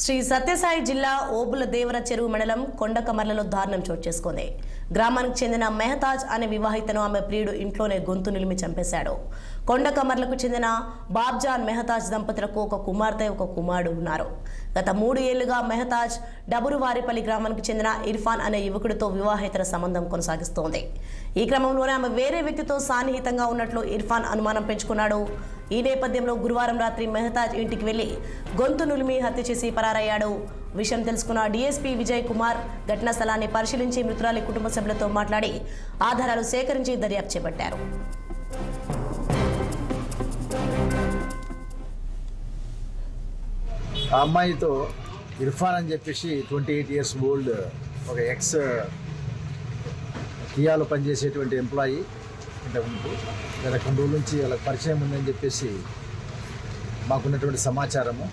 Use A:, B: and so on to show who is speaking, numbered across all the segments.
A: శ్రీ సత్యసాయి జిల్లా ఓబుల దేవర చెరువు మండలం కొండకమర్లలో దారుణం చోటు చేసుకుంది. గ్రామానికి చెందిన మెహతాజ్ అనే వివాహితను ఆమె ప్రియుడు ఇంట్లోనే గొంతు నిలిమి చంపేశాడు. కొండకమర్లకు చెందిన బాబ్జాన్ మెహతాజ్ దంపతులకు ఒక కుమార్తె ఒక కుమారుడు ఉన్నారు. గత 3 ఏళ్లుగా మెహతాజ్ డబురువారిపల్లి గ్రామానికి చెందిన ఇర్ఫాన్ అనే యువకుడితో వివాహేతర సంబంధం కొనసాగిస్తోంది. ఈ క్రమంలోనే ఆమె వేరే వ్యక్తితో సాన్నిహితంగా ఉన్నట్లు ఇర్ఫాన్ అనుమానం పెంచుకున్నాడు. ఈ నేపథ్యంలో గురువారం రాత్రి మెహతాజ్ ఇంటికి వెళ్లి గొంతు నులిమి హత్య చేసి పరారయ్యాడు. విషయం తెలుసుకున్న డీఎస్పీ విజయ్ కుమార్ ఘటనా స్థలాన్ని పరిశీలించి మృతురాలి కుటుంబ సభ్యులతో మాట్లాడి ఆధారాలు సేకరించి దర్యాప్తు చేపట్టారు.
B: ఆ అమ్మాయితో ఇర్ఫాన్ అని చెప్పేసి 28 years ఓల్డ్ ఒక ఎక్స్ కియాలో పనిచేసేటువంటి ఎంప్లాయీ ఇంతకుముందు గత కొన్ని రోజుల నుంచి వాళ్ళకి పరిచయం ఉందని చెప్పేసి మాకున్నటువంటి సమాచారము.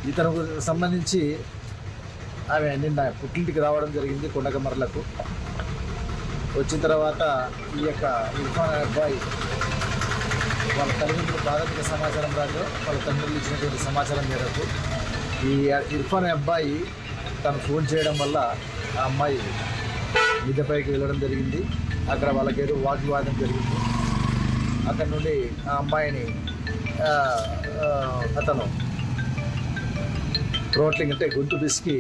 B: ఇతనికి సంబంధించి ఆమె నిన్న పుట్టింటికి రావడం జరిగింది కొండకమర్లకు. వచ్చిన తర్వాత ఈ యొక్క ఇర్ఫాన్ అబ్బాయి వాళ్ళ తల్లిదండ్రులు ప్రాథమిక సమాచారం రాదు, వాళ్ళ తండ్రులు ఇచ్చినటువంటి సమాచారం మేరకు ఈ ఇర్ఫాన్ అబ్బాయి తను ఫోన్ చేయడం వల్ల ఆ అమ్మాయి మిద్దెపైకి వెళ్ళడం జరిగింది. అక్కడ వాళ్ళకేదో వాగ్వివాదం జరిగింది. అక్కడ నుండి ఆ అమ్మాయిని అతను థ్రోట్లింగ్ అంటే గొంతు పిసికి